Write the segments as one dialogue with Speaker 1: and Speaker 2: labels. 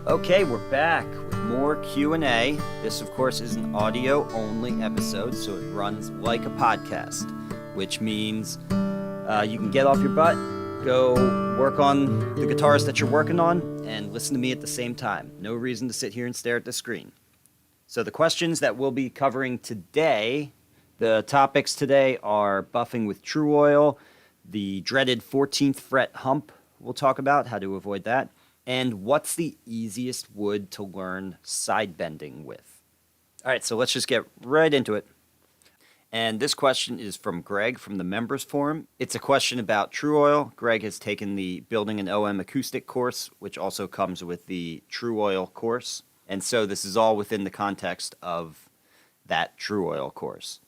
Speaker 1: Okay, we're back with more Q&A. This, of course, is an audio-only episode, so it runs like a podcast, which means you can get off your butt, go work on the guitars that you're working on, and listen to me at the same time. No reason to sit here and stare at the screen. So the questions that we'll be covering today, the topics today are buffing with Tru Oil, the dreaded 14th fret hump we'll talk about, how to avoid that, and what's the easiest wood to learn side bending with. All right, so let's just get right into it. And this question is from Greg from the members forum. It's a question about Tru Oil. Greg has taken the Building an OM Acoustic course, which also comes with the Tru Oil course. And so this is all within the context of that Tru Oil course.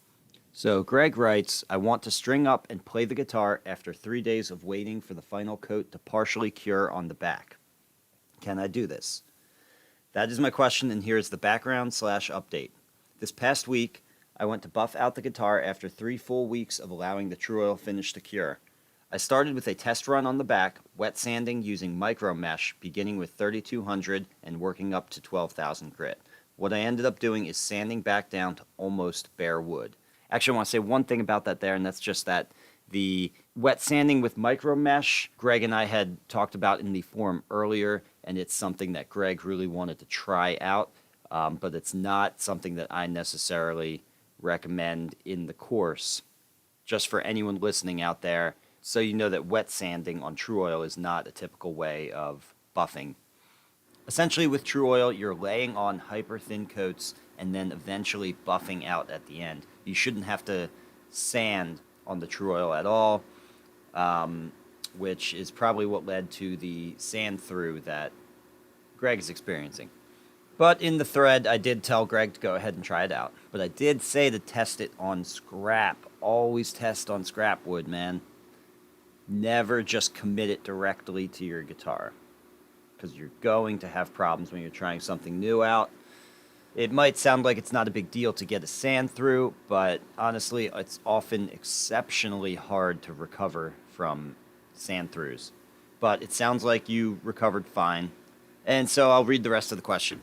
Speaker 1: So Greg writes, I want to string up and play the guitar after 3 days of waiting for the final coat to partially cure on the back. Can I do this? That is my question, and here's the background/update. This past week, I went to buff out the guitar after 3 full weeks of allowing the Tru Oil finish to cure. I started with a test run on the back, wet sanding using micro mesh, beginning with 3200 and working up to 12,000 grit. What I ended up doing is sanding back down to almost bare wood. Actually, I want to say one thing about that there, and that's just that the wet sanding with micro mesh, Greg and I had talked about in the forum earlier, and it's something that Greg really wanted to try out, but it's not something that I necessarily recommend in the course. Just for anyone listening out there, so you know that wet sanding on Tru Oil is not a typical way of buffing. Essentially with Tru Oil, you're laying on hyper thin coats and then eventually buffing out at the end. You shouldn't have to sand on the Tru Oil at all, which is probably what led to the sand through that Greg is experiencing. But in the thread, I did tell Greg to go ahead and try it out. But I did say to test it on scrap. Always test on scrap wood, man. Never just commit it directly to your guitar, because you're going to have problems when you're trying something new out. It might sound like it's not a big deal to get a sand through, but honestly, it's often exceptionally hard to recover from sand throughs. But it sounds like you recovered fine, and so I'll read the rest of the question.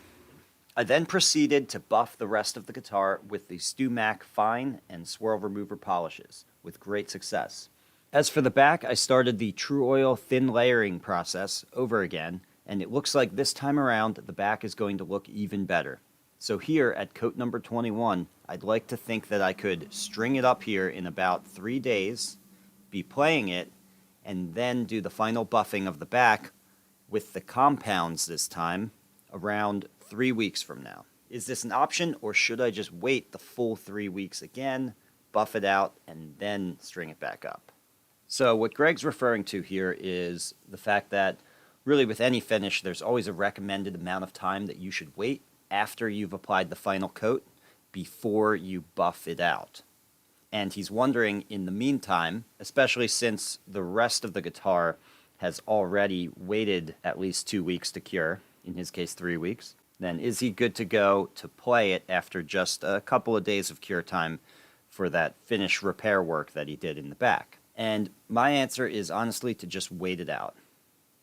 Speaker 1: I then proceeded to buff the rest of the guitar with the StewMac Fine and Swirl Remover polishes, with great success. As for the back, I started the Tru Oil thin layering process over again, and it looks like this time around the back is going to look even better. So here at coat number 21, I'd like to think that I could string it up here in about 3 days, be playing it, and then do the final buffing of the back with the compounds this time around 3 weeks from now. Is this an option, or should I just wait the full 3 weeks again, buff it out, and then string it back up? So what Greg's referring to here is the fact that really with any finish, there's always a recommended amount of time that you should wait after you've applied the final coat before you buff it out. And he's wondering, in the meantime, especially since the rest of the guitar has already waited at least 2 weeks to cure, in his case 3 weeks, then is he good to go to play it after just a couple of days of cure time for that finish repair work that he did in the back? And my answer is honestly to just wait it out.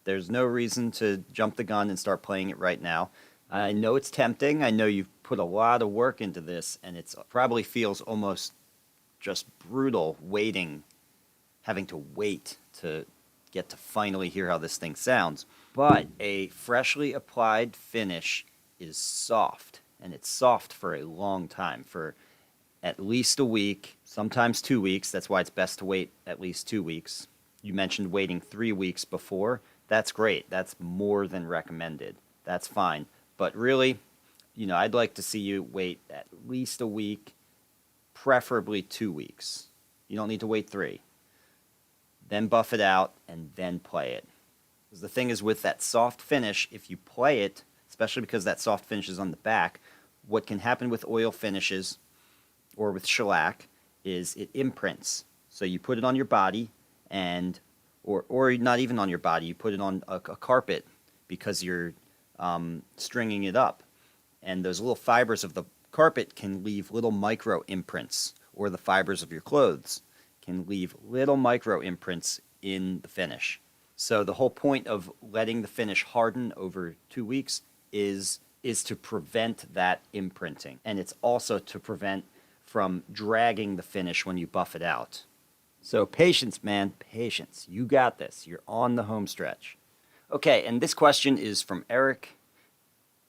Speaker 1: There's no reason to jump the gun and start playing it right now. I know it's tempting. I know you've put a lot of work into this, and it probably feels almost just brutal having to wait to get to finally hear how this thing sounds. But a freshly applied finish is soft, and it's soft for a long time, for at least a week, sometimes 2 weeks. That's why it's best to wait at least 2 weeks. You mentioned waiting 3 weeks before. That's great. That's more than recommended. That's fine. But really, I'd like to see you wait at least a week, preferably 2 weeks. You don't need to wait 3. Then buff it out and then play it. Because the thing is, with that soft finish, if you play it, especially because that soft finish is on the back, what can happen with oil finishes or with shellac is it imprints. So you put it on your body, and or not even on your body, you put it on a carpet because you're stringing it up, and those little fibers of the carpet can leave little micro imprints, or the fibers of your clothes can leave little micro imprints in the finish. So the whole point of letting the finish harden over 2 weeks is to prevent that imprinting. And it's also to prevent from dragging the finish when you buff it out. So patience, man, patience. You got this. You're on the home stretch. Okay, and this question is from Eric.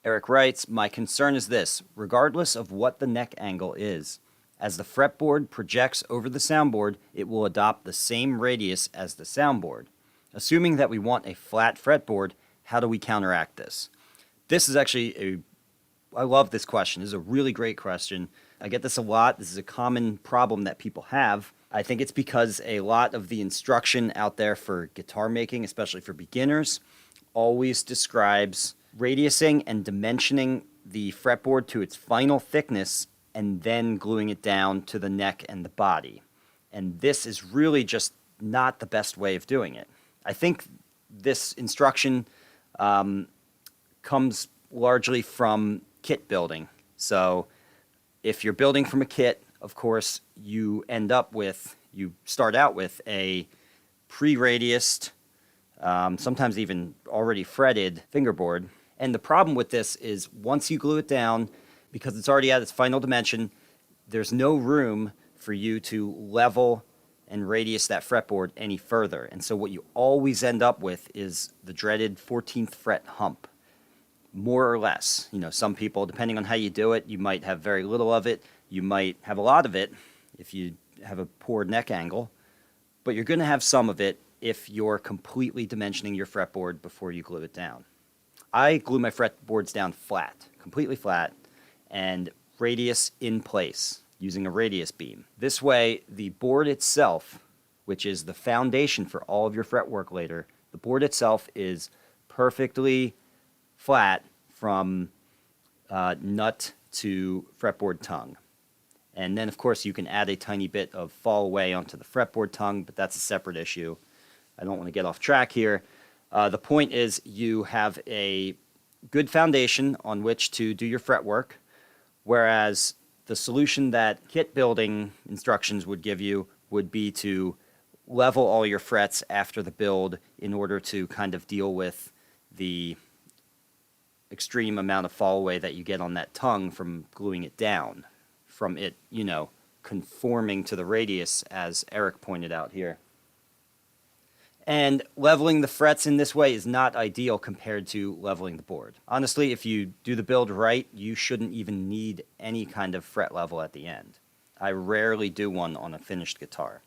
Speaker 1: Eric writes, my concern is this: regardless of what the neck angle is, as the fretboard projects over the soundboard, it will adopt the same radius as the soundboard. Assuming that we want a flat fretboard, how do we counteract this? This is actually I love this question. This is a really great question. I get this a lot. This is a common problem that people have. I think it's because a lot of the instruction out there for guitar making, especially for beginners, always describes radiusing and dimensioning the fretboard to its final thickness and then gluing it down to the neck and the body. And this is really just not the best way of doing it. I think this instruction comes largely from kit building. So if you're building from a kit, of course, you start out with a pre-radiused, sometimes even already fretted fingerboard. And the problem with this is once you glue it down, because it's already at its final dimension, there's no room for you to level and radius that fretboard any further. And so what you always end up with is the dreaded 14th fret hump, more or less. You know, some people, depending on how you do it, you might have very little of it. You might have a lot of it if you have a poor neck angle, but you're going to have some of it if you're completely dimensioning your fretboard before you glue it down. I glue my fretboards down flat, completely flat, and radius in place using a radius beam. This way, the board itself, which is the foundation for all of your fretwork later, the board itself is perfectly flat from nut to fretboard tongue. And then, of course, you can add a tiny bit of fall away onto the fretboard tongue, but that's a separate issue. I don't want to get off track here. The point is you have a good foundation on which to do your fretwork, whereas the solution that kit building instructions would give you would be to level all your frets after the build in order to kind of deal with the extreme amount of fall away that you get on that tongue from gluing it down, from it, conforming to the radius, as Eric pointed out here. And leveling the frets in this way is not ideal compared to leveling the board. Honestly, if you do the build right, you shouldn't even need any kind of fret level at the end. I rarely do one on a finished guitar.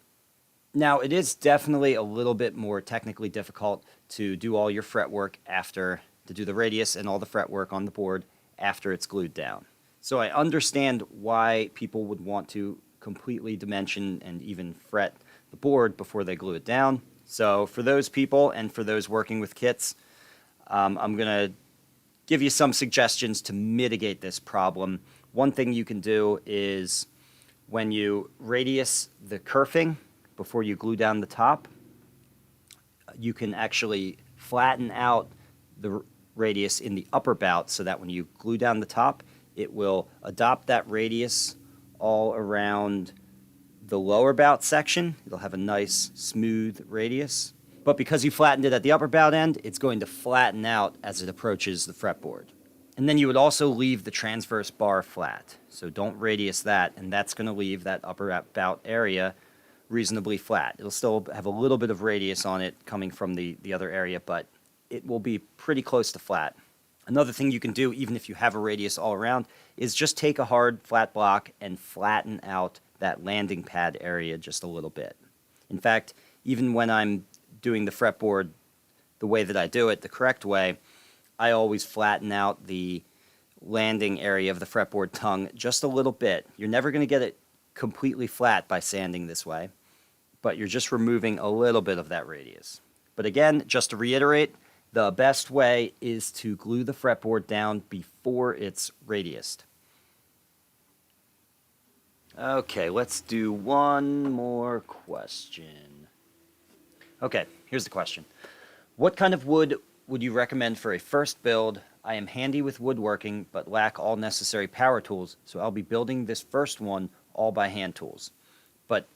Speaker 1: Now, it is definitely a little bit more technically difficult to do all your fretwork to do the radius and all the fretwork on the board after it's glued down. So I understand why people would want to completely dimension and even fret the board before they glue it down. So for those people and for those working with kits, I'm going to give you some suggestions to mitigate this problem. One thing you can do is when you radius the kerfing before you glue down the top, you can actually flatten out the radius in the upper bout so that when you glue down the top, it will adopt that radius all around the lower bout section. It'll have a nice smooth radius. But because you flattened it at the upper bout end, it's going to flatten out as it approaches the fretboard. And then you would also leave the transverse bar flat. So don't radius that, and that's going to leave that upper bout area reasonably flat. It'll still have a little bit of radius on it coming from the other area, but it will be pretty close to flat. Another thing you can do, even if you have a radius all around, is just take a hard flat block and flatten out that landing pad area just a little bit. In fact, even when I'm doing the fretboard the way that I do it, the correct way, I always flatten out the landing area of the fretboard tongue just a little bit. You're never going to get it completely flat by sanding this way, but you're just removing a little bit of that radius. But again, just to reiterate, the best way is to glue the fretboard down before it's radiused. Okay, let's do one more question. Okay, here's the question. What kind of wood would you recommend for a first build? I am handy with woodworking, but lack all necessary power tools, so I'll be building this first one all by hand tools. But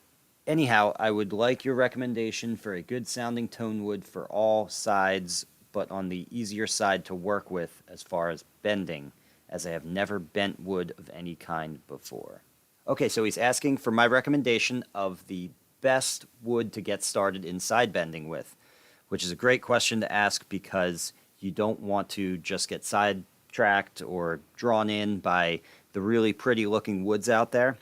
Speaker 1: anyhow, I would like your recommendation for a good sounding tone wood for all sides but on the easier side to work with as far as bending, as I have never bent wood of any kind before. Okay, so he's asking for my recommendation of the best wood to get started in side bending with, which is a great question to ask because you don't want to just get sidetracked or drawn in by the really pretty looking woods out there,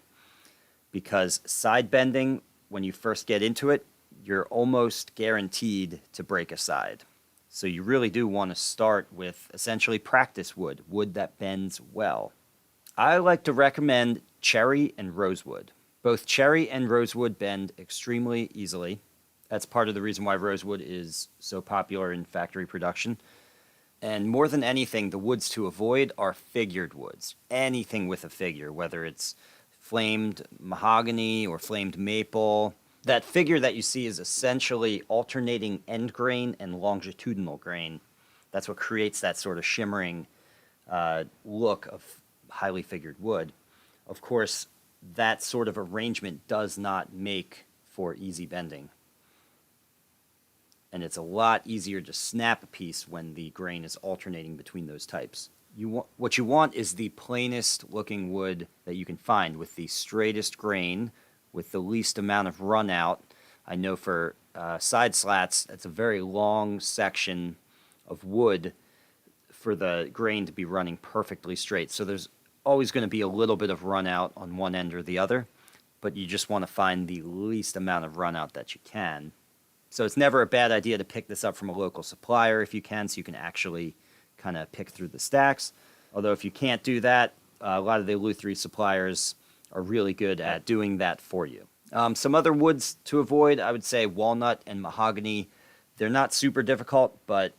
Speaker 1: because side bending, when you first get into it, you're almost guaranteed to break a side. So you really do want to start with essentially practice wood, wood that bends well. I like to recommend cherry and rosewood. Both cherry and rosewood bend extremely easily. That's part of the reason why rosewood is so popular in factory production. And more than anything, the woods to avoid are figured woods. Anything with a figure, whether it's flamed mahogany or flamed maple. That figure that you see is essentially alternating end grain and longitudinal grain. That's what creates that sort of shimmering look of highly figured wood. Of course, that sort of arrangement does not make for easy bending. And it's a lot easier to snap a piece when the grain is alternating between those types. What you want is the plainest looking wood that you can find with the straightest grain, with the least amount of run out. I know for side slats, it's a very long section of wood for the grain to be running perfectly straight. So there's always going to be a little bit of run out on one end or the other, but you just want to find the least amount of run out that you can. So it's never a bad idea to pick this up from a local supplier if you can, so you can actually kind of pick through the stacks. Although if you can't do that, a lot of the Lutherie suppliers are really good at doing that for you. Some other woods to avoid, I would say walnut and mahogany. They're not super difficult, but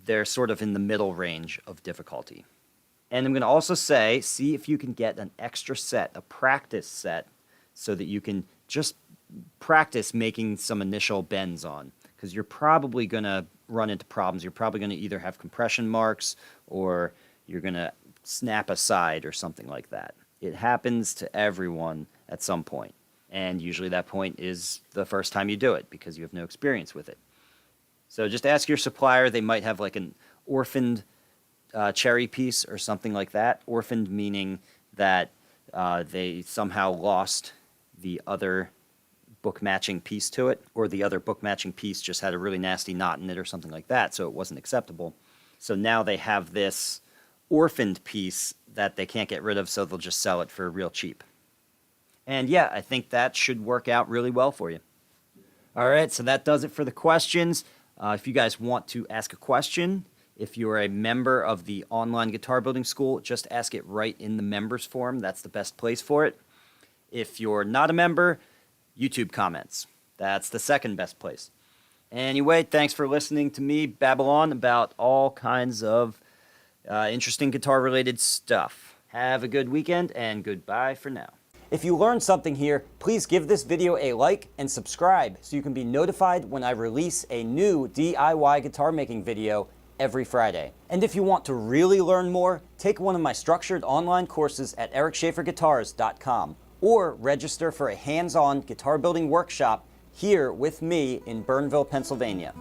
Speaker 1: they're sort of in the middle range of difficulty. And I'm going to also say, see if you can get an extra set, a practice set, so that you can just practice making some initial bends on, because you're probably going to run into problems. You're probably going to either have compression marks or you're going to snap a side or something like that. It happens to everyone at some point, and usually that point is the first time you do it because you have no experience with it. So just ask your supplier. They might have like an orphaned cherry piece or something like that. Orphaned meaning that they somehow lost the other book matching piece to it, or the other book matching piece just had a really nasty knot in it or something like that, so it wasn't acceptable. So now they have this orphaned piece that they can't get rid of, so they'll just sell it for real cheap. And yeah, I think that should work out really well for you. All right, so that does it for the questions. If you guys want to ask a question, if you're a member of the online guitar building school, just ask it right in the members forum. That's the best place for it. If you're not a member, YouTube comments. That's the second best place. Anyway, thanks for listening to me babble on about all kinds of interesting guitar-related stuff. Have a good weekend, and goodbye for now. If you learned something here, please give this video a like and subscribe so you can be notified when I release a new DIY guitar making video every Friday. And if you want to really learn more, take one of my structured online courses at ericschaferguitars.com. or register for a hands-on guitar building workshop here with me in Burnville, Pennsylvania.